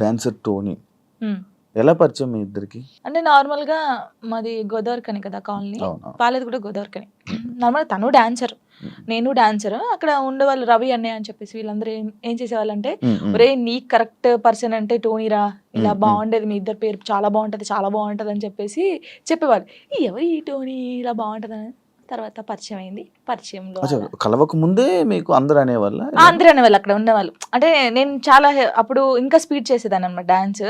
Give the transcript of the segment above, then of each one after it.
Dancer Tony ఉమ్. ఎలా పరిచయం మీ ఇద్దరికి? అంటే నార్మల్గా మాది గోదావరికని కదా కాలనీ, అవును. వాళ్ళది కూడా గోదావరికని. నార్మల్ తను డాన్సర్, నేను డాన్సర్. అక్కడ ఉండేవాళ్ళు రవి అన్నయ్య అని చెప్పేసి వీళ్ళందరూ ఏం చేసేవాళ్ళంటే, ఒరే నీకు కరెక్ట్ పర్సన్ అంటే టోనీరా, ఇలా బాగుండేది మీ ఇద్దరు పేరు చాలా బాగుంటది చాలా బాగుంటది అని చెప్పేసి చెప్పేవాళ్ళు. ఎవరు ఈ టోనీ ఇలా బాగుంటది అని తర్వాత పరిచయం అయింది. పరిచయంలో కలవక ముందే మీకు అందరు అనేవాళ్ళ? అందరూ అనేవాళ్ళు అక్కడ ఉన్నవాళ్ళు. అంటే నేను చాలా అప్పుడు ఇంకా స్పీడ్ చేసేదాన్ని అనమాట డాన్స్.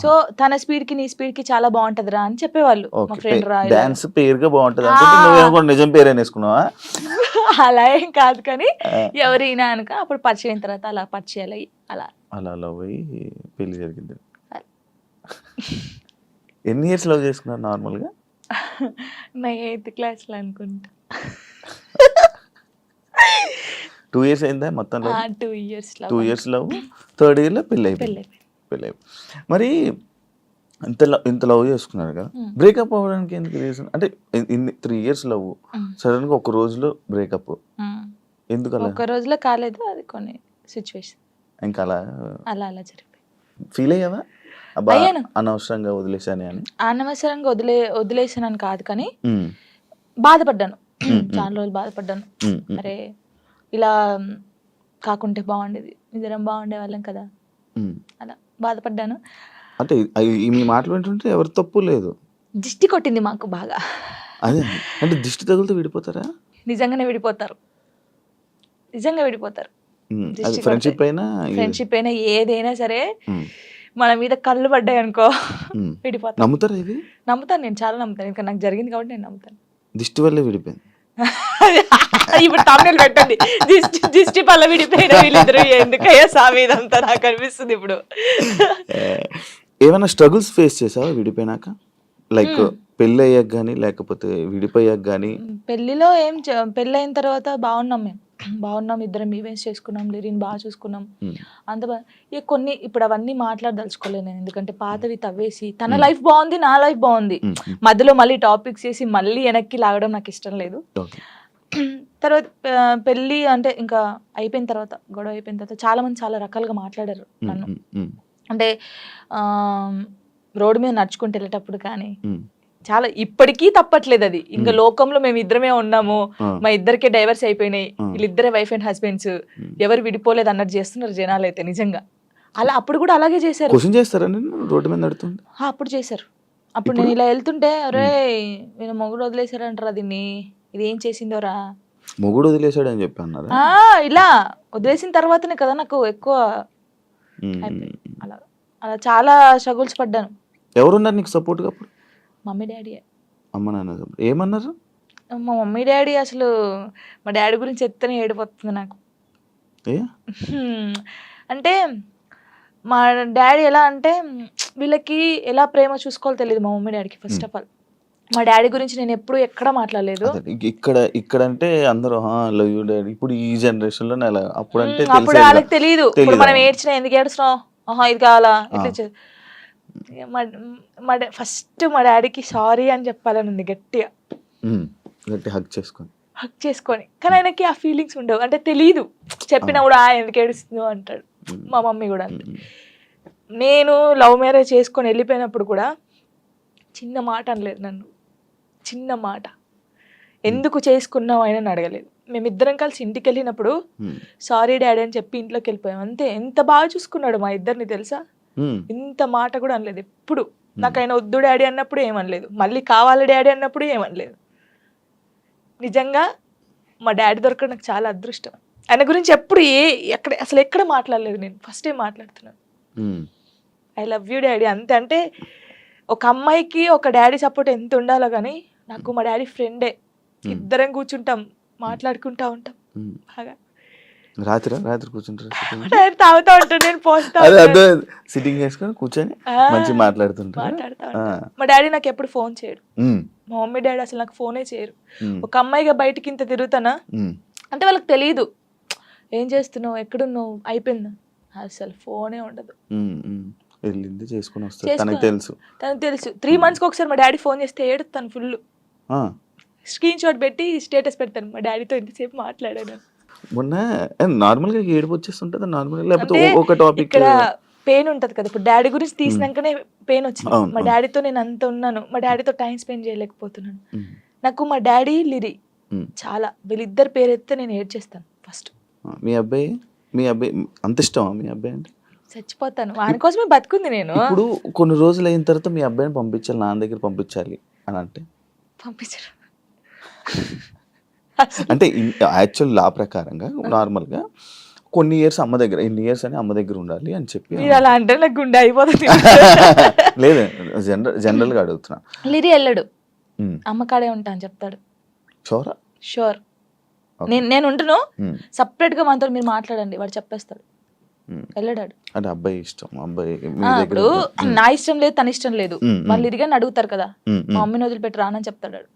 సో తన స్పీడ్ కి నీ స్పీడ్ కి చాలా బాగుంటదిరా అని చెప్పేవాళ్ళు. మా ఫ్రెండ్ రా డాన్స్ పేరుగా బాగుంటది అంటే నువ్వేమో నిజం పేరు అనేసుకున్నావా? అలా ఏం కాదు కానీ ఎవరైనా అనుక అప్పుడు పరిచయం అయిన తర్వాత అలా పరిచయాలు అయ్యి అలా అలా లవ్ అయ్యి పెళ్లి జరిగింది. ఎన్ని ఇయర్స్ లవ్ చేసుకున్నారు నార్మల్ గా? నా 8th క్లాస్ లో అనుకుంటా. 2 years అయిందా మొత్తం? 2 years 2 years love, 3rd year లో పెళ్లి అయిపోయింది. మరి ఇంత లవ్ చేసుకున్నారు కదా, బ్రేకప్ అవ్వడానికి ఎందుకు రీజన్? అంటే 3 years లవ్, సడన్ గా ఒక రోజులో బ్రేకప్ ఎందుకు? అలా ఒక రోజులో కాలేదు, అది కొన్ని సిచ్యువేషన్ ఇంకా అలా అలా అలా జరిగిపోయింది. ఫీల్ అయ్యావా అయ్యాను, అనవసరంగా వదిలేసాను అని? అనవసరంగా వదిలేసానని కాదు కానీ బాధపడ్డాను. చాలా రోజులు బాధపడ్డాను. అరే ఇలా కాకుంటే బాగుండేది, ఇద్దరం బాగుండే వాళ్ళం కదా, అలా బాధపడ్డాను. అంటే మీ మాటలు వింటుంటే ఎవరి తప్పు లేదు. దిష్టి కొట్టింది మాకు బాగా. అదే అంటే దిష్టి తగులుతూ విడిపోతారా? నిజంగానే విడిపోతారు, నిజంగా విడిపోతారు. ఫ్రెండ్షిప్ అయినా ఏదైనా సరే మన మీద కళ్ళు పడ్డాయి అనుకో విడిపోతాను. నమ్ముతారా ఇది? నమ్ముతాను, నేను చాలా నమ్ముతాను. ఇంకా నాకు జరిగింది కాబట్టి నేను నమ్ముతాను. దిష్టి వల్లే విడిపోయింది. ఇప్పుడు తమిళ పెట్టండి, దిష్టి పల్ల విడిపోయిన వీళ్ళిద్దరు ఎందుకయ్యా సామి ఇదంతా నాకు అనిపిస్తుంది ఇప్పుడు. ఏమైనా స్ట్రగుల్స్ ఫేస్ చేసావా విడిపోయినాక? లైక్ పెళ్ళి అయ్యాక కానీ లేకపోతే విడిపోయాక కానీ? పెళ్లిలో పెళ్ళి అయిన తర్వాత బాగున్నాం, మేము బాగున్నాం, ఇద్దరం ఈవెంట్స్ చేసుకున్నాం, లిరిన్ బాగా చూసుకున్నాం, అంత కొన్ని ఇప్పుడు అవన్నీ మాట్లాడదలుచుకోలేదు నేను, ఎందుకంటే పాతవి తవ్వేసి తన లైఫ్ బాగుంది, నా లైఫ్ బాగుంది, మధ్యలో మళ్ళీ టాపిక్స్ చేసి మళ్ళీ వెనక్కి లాగడం నాకు ఇష్టం లేదు. తర్వాత పెళ్ళి అంటే ఇంకా అయిపోయిన తర్వాత, గొడవ అయిపోయిన తర్వాత చాలా మంది చాలా రకాలుగా మాట్లాడారు నన్ను. అంటే రోడ్డు మీద నడుచుకుంటూ వెళ్ళేటప్పుడు కానీ చాలా, ఇప్పటికీ తప్పట్లేదు అది. ఇంకా లోకంలో మేము ఇద్దరమే ఉన్నాము, మా ఇద్దరికే డైవర్స్ అయిపోయినాయి, వీళ్ళిద్దరే వైఫ్ అండ్ హస్బెండ్స్, ఎవరు విడిపోలేదు అన్నట్టు చేస్తున్నారు జనాలు అయితే. నిజంగా అలా అప్పుడు కూడా అలాగే చేశారు. రోడ్డు మీద నడుతుంటే అప్పుడు చేశారు. అప్పుడు నేను ఇలా వెళ్తుంటే, అరే నేను మొగుడు వదిలేశారంటారా దీన్ని, ఇది ఏం చేసిందోరా, మొగుడు వదిలేశాడు అని చెప్పి అన్నారు. ఇలా వదిలేసిన తర్వాతనే కదా నాకు ఎక్కువ అలా అలా చాలా స్ట్రగుల్స్ పడ్డాను. ఎవరున్నారు నీకు సపోర్ట్ గా అప్పుడు? Mummy daddy. అమ్మ నాన్న ఏమన్నారు? మా మమ్మీ డాడీ అసలు, మా డాడీ గురించి ఎత్తనే ఏడిపోతుంది నాకు. అంటే మా డాడీ ఎలా అంటే, వీళ్ళకి ఎలా ప్రేమ చూసుకోవాలో తెలియదు మా మమ్మీ డాడీకి. ఫస్ట్ ఆఫ్ ఆల్ మా డాడీ గురించి నేను ఎప్పుడు ఎక్కడ మాట్లాడలేదు. ఇక్కడ అంటే అందరూ లవ్ యూ డాడీ, ఇప్పుడు ఈ జనరేషన్ లో అప్పుడు అంటే అప్పుడు వాళ్ళకి తెలియదు. ఇప్పుడు మనం ఏడ్చినా ఎందుకు ఏడుస్తున్నాం, ఇది కావాలా ఇట్లా. ఫస్ట్ మా డాడీకి సారీ అని చెప్పాలని ఉంది గట్టిగా, హగ్ చేసుకొని. కానీ ఆయనకి ఆ ఫీలింగ్స్ ఉండవు, అంటే తెలీదు. చెప్పినా కూడా ఎందుకు ఏడుస్తుందో అంటాడు. మా మమ్మీ కూడా అంతే. నేను లవ్ మ్యారేజ్ చేసుకొని వెళ్ళిపోయినప్పుడు కూడా చిన్న మాట అనలేదు నన్ను, చిన్న మాట. ఎందుకు చేసుకున్నావు అయినా అడగలేదు. మేమిద్దరం కలిసి ఇంటికి వెళ్ళినప్పుడు సారీ డాడీ అని చెప్పి ఇంట్లోకి వెళ్ళిపోయాం అంతే. ఎంత బాగా చూసుకున్నాడు మా ఇద్దరిని తెలుసా, ఇంత మాట కూడా అనలేదు ఎప్పుడు. నాకు ఆయన వద్దు డాడీ అన్నప్పుడు ఏమనలేదు, మళ్ళీ కావాలి డాడీ అన్నప్పుడు ఏమనలేదు. నిజంగా మా డాడీ దొరకడం నాకు చాలా అదృష్టం. ఆయన గురించి ఎప్పుడు అసలు ఎక్కడ మాట్లాడలేదు నేను, ఫస్ట్ టైం మాట్లాడుతున్నాను. ఐ లవ్ యూ డాడీ అంతే. అంటే ఒక అమ్మాయికి ఒక డాడీ సపోర్ట్ ఎంత ఉండాలో కానీ నాకు మా డాడీ ఫ్రెండే. ఇద్దరం కూర్చుంటాం, మాట్లాడుకుంటా ఉంటాం బాగా. రాత్రి కూర్చుంటారు, తాగుతా ఉంటాను నేను, పోస్తా సిట్టింగ్ చేసుకొని కూర్చొని మంచిగా మాట్లాడుతా ఉంటాను. మా డాడీ నాకు ఎప్పుడు ఫోన్ చేయడు, మా మమ్మీ డాడీ అసలు నాకు ఫోనే చేయరు. ఒక అమ్మాయిగా బయటికి ఇంత తిరుగుతానా అంటే వాళ్ళకి తెలియదు, ఏం చేస్తున్నావు ఎక్కడున్నావు అయిపోయింది, అసలు ఫోనే ఉండదు. తనకు తెలుసు 3 months ఒకసారి మా డాడీ ఫోన్ చేస్తే ఏడుతాను ఫుల్, స్క్రీన్ షాట్ పెట్టి స్టేటస్ పెడతాను, మా డాడీతో ఇంతసేపు మాట్లాడాను. మొన్న నార్మల్ గా ఏడుపు వచ్చేస్తుంటది నార్మల్, లేకపోతే ఒక టాపిక్ ఇక్కడ పెయిన్ ఉంటది కదా, ఇప్పుడు డాడీ గురించి తీసినాకనే పెయిన్ వచ్చింది. అవును, మా అవును. డాడీతో నేను అంత ఉన్నాను, మా డాడీతో టైం స్పెండ్ చేయలేకపోతున్నాను. ఉమ్, నాకు మా డాడీ లిరి ఉమ్. చాలా, వీళ్ళిద్దరు పేరు ఎత్తే నేను ఏడ్చేస్తాను ఫస్ట్. మీ అబ్బాయి అంత ఇష్టమా మీ అబ్బాయి అంటే? చచ్చిపోతాను, వాని కోసమే బతుకుంది నేను. ఇప్పుడు కొన్ని రోజులు అయిన తర్వాత మీ అబ్బాయిని పంపించాలి, నాన్న దగ్గర పంపించాలి అని అంటే పంపించరు. అంటే యాక్చువల్ లా ప్రకారంగా నార్మల్గా కొన్ని ఇయర్స్ అమ్మ దగ్గర, ఇన్ని ఇయర్స్ అని అమ్మ దగ్గర ఉండాలి అని చెప్పి. మీరు అలా అంటే నాకు గుండె అయిపోతుంది. లేదు, జనరల్గా అడుగుతున్నా. లిరి వెళ్ళడు, అమ్మ కాడే ఉంటా అని చెప్తాడు. షోరా? షూర్. నేను ఉంటును, సపరేట్ గా మనతో మీరు మాట్లాడండి, వాడు చెప్పేస్తాడు. వెళ్ళడాడు. అంటే అబ్బాయి ఇష్టం, అబ్బాయి ఇప్పుడు నా ఇష్టం లేదు, తన ఇష్టం లేదు, వాళ్ళు ఇరిగాని అడుగుతారు కదా, మా మమ్మీని వదిలిపెట్టి రానని చెప్తాడు.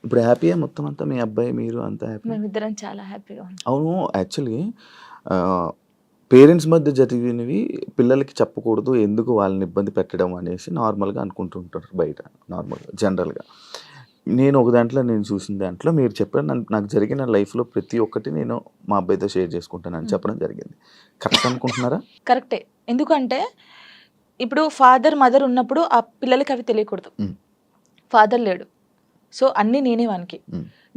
ఇప్పుడు హ్యాపీయా మొత్తం అంతా, మీ అబ్బాయి మీరు అంతా హ్యాపీ? మేమిద్దరం చాలా హ్యాపీగా ఉన్నాం. అవును, యాక్చువల్లీ పేరెంట్స్ మధ్య జరిగినవి పిల్లలకి చెప్పకూడదు, ఎందుకు వాళ్ళని ఇబ్బంది పెట్టడం అనేసి నార్మల్గా అనుకుంటుంటారు బయట, నార్మల్గా జనరల్గా. నేను ఒక దాంట్లో నేను చూసిన దాంట్లో మీరు చెప్పారు, నాకు జరిగిన లైఫ్లో ప్రతి ఒక్కటి నేను మా అబ్బాయితో షేర్ చేసుకుంటానని చెప్పడం జరిగింది. కరెక్ట్ అనుకుంటున్నారా? కరెక్టే. ఎందుకంటే ఇప్పుడు ఫాదర్ మదర్ ఉన్నప్పుడు ఆ పిల్లలకి అవి తెలియకూడదు. ఫాదర్ లేడు, సో అన్నీ నేనే వానికి.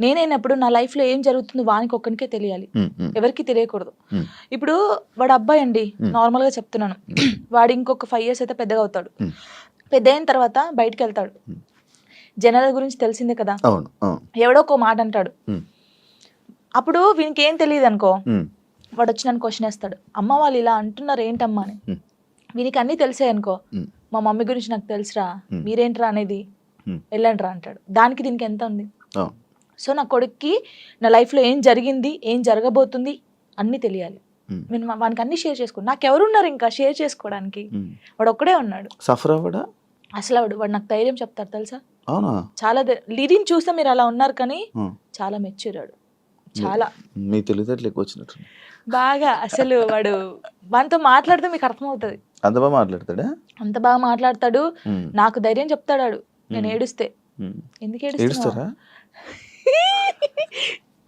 నేనైనప్పుడు నా లైఫ్లో ఏం జరుగుతుందో వానికి ఒక్కనికే తెలియాలి, ఎవరికి తెలియకూడదు. ఇప్పుడు వాడు అబ్బాయి అండి, నార్మల్గా చెప్తున్నాను, వాడు ఇంకొక 5 years అయితే పెద్దగా అవుతాడు. పెద్ద అయిన తర్వాత బయటకు వెళ్తాడు, జనాల గురించి తెలిసిందే కదా, ఎవడో ఒక మాట అంటాడు. అప్పుడు వీనికి ఏం తెలియదు అనుకో, వాడు వచ్చి నన్ను క్వశ్చన్ వేస్తాడు, అమ్మ వాళ్ళు ఇలా అంటున్నారు ఏంటమ్మా అని. వీనికి అన్నీ తెలిసాయి అనుకో, మా మమ్మీ గురించి నాకు తెలుసురా, మీరేంట్రా అనేది, వెళ్ళండి రా అంటాడు. దానికి దీనికి ఎంత ఉంది? సో నా కొడుక్కి నా లైఫ్లో ఏం జరిగింది, ఏం జరగబోతుంది అన్నీ తెలియాలి. నేను వానికి అన్ని షేర్ చేసుకో, నాకెవరున్నారు ఇంకా షేర్ చేసుకోవడానికి, వాడు ఒక్కడే ఉన్నాడు. సఫర్ అవ్వడా అసలు వాడు నాకు ధైర్యం చెప్తాడు తెలుసా. అవునా? చాలా లిరిని చూస్తే మీరు అలా ఉన్నారు, కానీ చాలా మెచ్యూరాడు, చాలా. మీ తెలివితేటలు ఎక్కువ వచ్చినట్టు బాగా. అసలు వాడు వానితో మాట్లాడితే మీకు అర్థమవుతుంది, అంత బాగా మాట్లాడతాడా? అంత బాగా మాట్లాడతాడు. నాకు ధైర్యం చెప్తాడు నేను ఏడుస్తే. ఎందుకు ఏడుస్తారా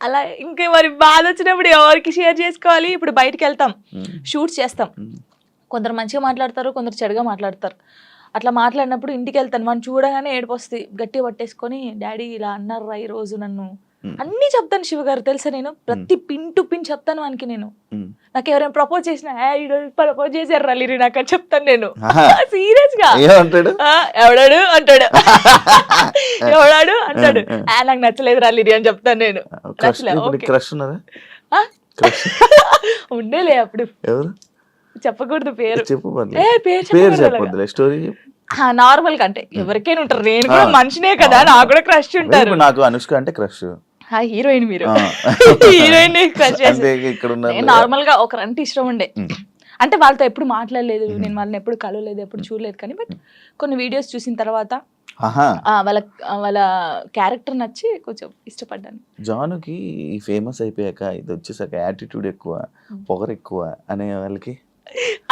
అలా? ఇంకా మరి బాధ వచ్చినప్పుడు ఎవరికి షేర్ చేసుకోవాలి? ఇప్పుడు బయటకు వెళ్తాం, షూట్స్ చేస్తాం, కొందరు మంచిగా మాట్లాడతారు, కొందరు చెడుగా మాట్లాడతారు. అట్లా మాట్లాడినప్పుడు ఇంటికి వెళ్తాను, మనం చూడగానే ఏడుపు వస్తుంది, గట్టిగా పట్టేసుకొని డాడీ ఇలా అన్నారా ఈ రోజు నన్ను, అన్నీ చెప్తాను శివ గారు తెలుసా. నేను ప్రతి పిన్ టు పిన్ చెప్తాను వానికి. నేను నాకు ఎవరైనా ప్రపోజ్ చేసినా, ప్రపోజ్ చేశారు రలీరి నాకు అని చెప్తాను నేను, సీరియస్ గా. ఎవడాడు అంటాడు, ఎవడాడు అంటాడు, నాకు నచ్చలేదు రలీరి అని చెప్తాను నేను. ఉండేలే అప్పుడు, చెప్పకూడదు పేరు, నార్మల్ గా అంటే ఎవరికైనా ఉంటారు, నేను కూడా మనిషినే కదా, నాకు కూడా క్రష్ ఉంటారు. నాకు అనుష్క అంటే క్రష్, హీరోయిన్ మీరు హీరోయిన్ నార్మల్ గా ఒకరంటే ఇష్టం ఉండే. అంటే వాళ్ళతో ఎప్పుడు మాట్లాడలేదు, నేను వాళ్ళని ఎప్పుడు కలవలేదు, ఎప్పుడు చూడలేదు, కానీ బట్ కొన్ని వీడియోస్ చూసిన తర్వాత వాళ్ళ క్యారెక్టర్ నచ్చి కొంచెం ఇష్టపడ్డాను. జానుకి ఫేమస్ అయిపోయాక ఇది వచ్చేసాక యాటిట్యూడ్ ఎక్కువ, పొగరు ఎక్కువ అనే వాళ్ళకి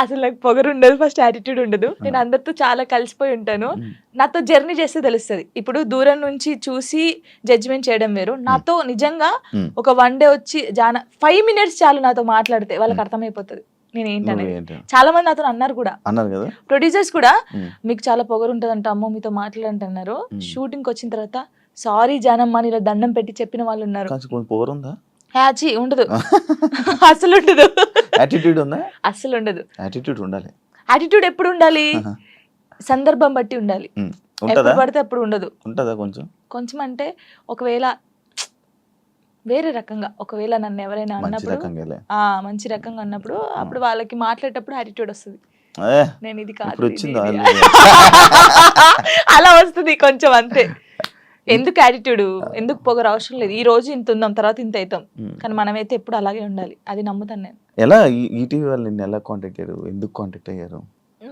అసలు నాకు పొగరు ఉండదు, ఫస్ట్ యాటిట్యూడ్ ఉండదు. నేను అందరితో చాలా కలిసిపోయి ఉంటాను. నాతో జర్నీ చేస్తే తెలుస్తుంది. ఇప్పుడు దూరం నుంచి చూసి జడ్జిమెంట్ చేయడం వేరు. నాతో నిజంగా ఒక 1 day వచ్చి 5 minutes చాలు నాతో మాట్లాడితే వాళ్ళకి అర్థమైపోతుంది నేను ఏంటనేది. చాలా మంది నాతో అన్నారు కూడా, ప్రొడ్యూసర్స్ కూడా, మీకు చాలా పొగరు ఉంటదంట అమ్మో మీతో మాట్లాడంటున్నారు. షూటింగ్ వచ్చిన తర్వాత సారీ జానమ్మ ఇలా దండం పెట్టి చెప్పిన వాళ్ళు ఉన్నారు. ఉండదు, అసలు ఉండదు. అసలు ఉండదు. యాటిట్యూడ్ ఎప్పుడు ఉండాలి? సందర్భం బట్టి ఉండాలి. ఎప్పుడు పడితే అప్పుడు ఉండదు. కొంచెం అంటే ఒకవేళ వేరే రకంగా, ఒకవేళ నన్ను ఎవరైనా అన్నప్పుడు మంచి రకంగా అన్నప్పుడు అప్పుడు వాళ్ళకి మాట్లాడేటప్పుడు యాటిట్యూడ్ వస్తుంది. నేను ఇది కాదు అలా వస్తుంది కొంచెం, అంతే. ఎందుకు యాటిట్యూడ్, ఎందుకు పొగరు అవసరం లేదు. ఈ రోజు ఇంత ఉందాం, తర్వాత ఇంత అవుతాం, కానీ మనమైతే ఎప్పుడు అలాగే ఉండాలి, అది నమ్ముతాను నేను. ఎలా ఈటీవీ వాళ్ళు నిన్ను ఎలా కాంటాక్ట్ అయ్యారు, ఎందుకు కాంటాక్ట్ అయ్యారు?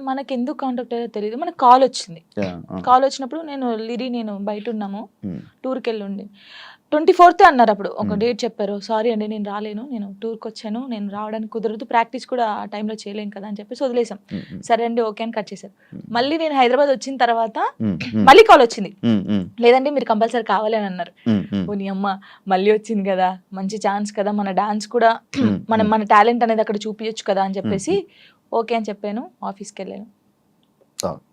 మనకి ఎందుకు కాంటాక్ట్ అయ్యారో తెలియదు. మనకు కాల్ వచ్చింది. కాల్ వచ్చినప్పుడు నేను బయట ఉన్నాము, టూర్కి వెళ్ళి ఉండి 24th అన్నారు. అప్పుడు ఒక డేట్ చెప్పారు. సారీ అండి నేను రాలేను, నేను టూర్కి వచ్చాను, నేను రావడానికి కుదరదు, ప్రాక్టీస్ కూడా ఆ టైంలో చేయలేను కదా అని చెప్పేసి వదిలేసాం. సరే అండి ఓకే అని కట్ చేశారు. మళ్ళీ నేను హైదరాబాద్ వచ్చిన తర్వాత మళ్ళీ కాల్ వచ్చింది, లేదండి మీరు కంపల్సరీ కావాలి అని అన్నారు. ఓ నీ అమ్మ, మళ్ళీ వచ్చింది కదా, మంచి ఛాన్స్ కదా, మన డాన్స్ కూడా మన టాలెంట్ అనేది అక్కడ చూపించచ్చు కదా అని చెప్పేసి ఓకే అని చెప్పాను, ఆఫీస్కి వెళ్ళాను. ఓకే.